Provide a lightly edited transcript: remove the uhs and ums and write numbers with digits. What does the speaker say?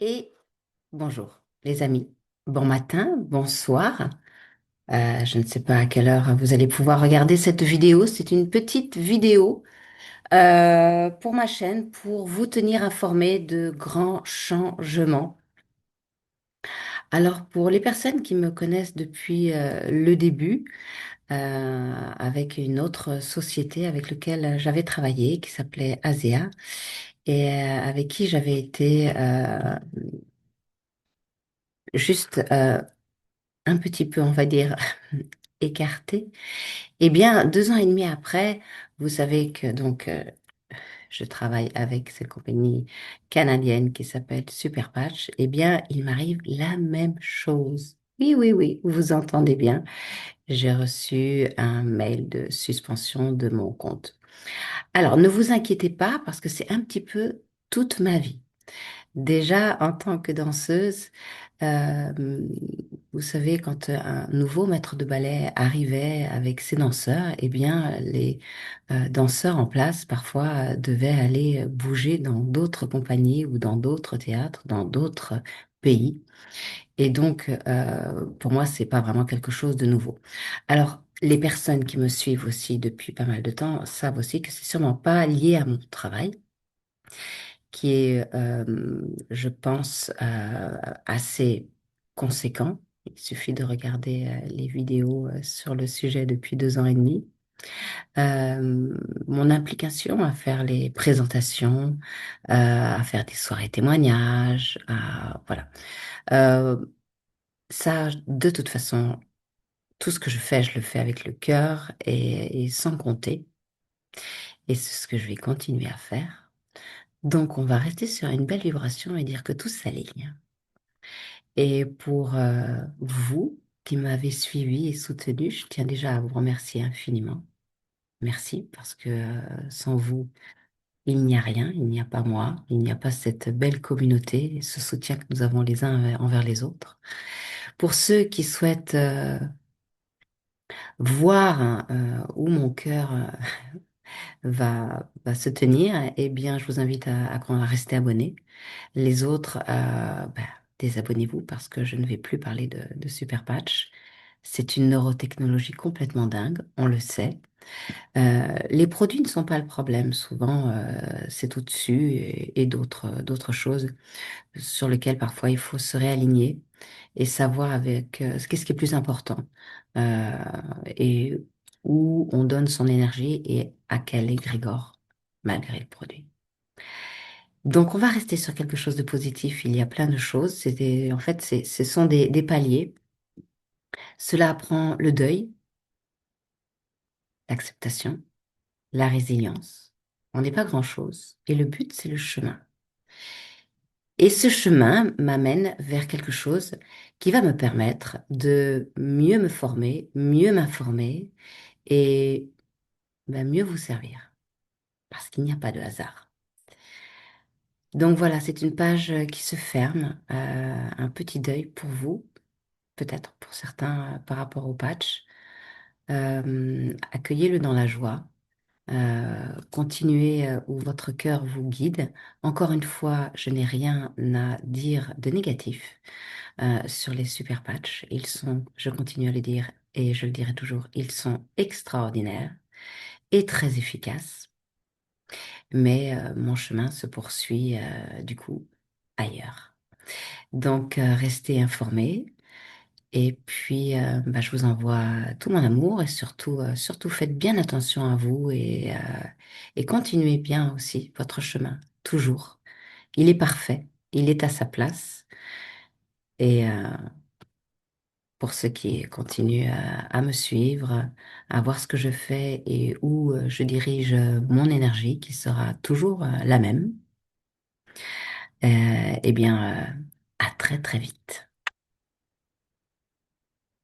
Et bonjour les amis. Bon matin, bonsoir. Je ne sais pas à quelle heure vous allez pouvoir regarder cette vidéo. C'est une petite vidéo pour ma chaîne pour vous tenir informé de grands changements. Alors pour les personnes qui me connaissent depuis le début, avec une autre société avec laquelle j'avais travaillé qui s'appelait ASEA et avec qui j'avais été juste un petit peu, on va dire, écartée. Eh bien, 2 ans et demi après, vous savez que je travaille avec cette compagnie canadienne qui s'appelle Super Patch. Eh bien, il m'arrive la même chose. Oui, oui, oui, vous entendez bien. J'ai reçu un mail de suspension de mon compte. Alors, ne vous inquiétez pas parce que c'est un petit peu toute ma vie. Déjà, en tant que danseuse, euh, vous savez, quand un nouveau maître de ballet arrivait avec ses danseurs, eh bien, les danseurs en place, parfois, devaient aller bouger dans d'autres compagnies ou dans d'autres théâtres, dans d'autres pays. Et donc, pour moi, c'est pas vraiment quelque chose de nouveau. Alors, les personnes qui me suivent aussi depuis pas mal de temps savent aussi que c'est sûrement pas lié à mon travail qui est, je pense, assez conséquent. Il suffit de regarder les vidéos sur le sujet depuis 2 ans et demi. Mon implication à faire les présentations, à faire des soirées témoignages, voilà. Euh, Ça, de toute façon, tout ce que je fais, je le fais avec le cœur et sans compter. Et c'est ce que je vais continuer à faire. Donc, on va rester sur une belle vibration et dire que tout s'aligne. Et pour vous qui m'avez suivi et soutenu, je tiens déjà à vous remercier infiniment. Merci parce que sans vous, il n'y a rien, il n'y a pas moi, il n'y a pas cette belle communauté et ce soutien que nous avons les uns envers les autres. Pour ceux qui souhaitent voir hein, où mon cœur va se tenir, eh bien, je vous invite à rester abonné. Les autres, désabonnez-vous parce que je ne vais plus parler de Super Patch. C'est une neurotechnologie complètement dingue, on le sait. Les produits ne sont pas le problème, souvent c'est au-dessus et d'autres choses sur lesquelles parfois il faut se réaligner et savoir avec qu'est-ce qui est plus important euh, et où on donne son énergie et à quel égrégore malgré le produit. Donc, on va rester sur quelque chose de positif. Il y a plein de choses. En fait, ce sont des paliers. Cela apprend le deuil, l'acceptation, la résilience. On n'est pas grand-chose. Et le but, c'est le chemin. Et ce chemin m'amène vers quelque chose qui va me permettre de mieux me former, mieux m'informer et mieux vous servir. Parce qu'il n'y a pas de hasard. Donc voilà, c'est une page qui se ferme. Un petit deuil pour vous, peut-être pour certains par rapport au patch. Accueillez-le dans la joie. Continuez où votre cœur vous guide. Encore une fois, je n'ai rien à dire de négatif sur les super patchs. Ils sont, je continue à le dire et je le dirai toujours, ils sont extraordinaires et très efficaces. Mais mon chemin se poursuit du coup ailleurs. Donc, restez informés. Et puis, je vous envoie tout mon amour et surtout faites bien attention à vous et continuez bien aussi votre chemin, toujours. Il est parfait, il est à sa place. Et pour ceux qui continuent à me suivre, à voir ce que je fais et où je dirige mon énergie, qui sera toujours la même, eh bien, à très très vite.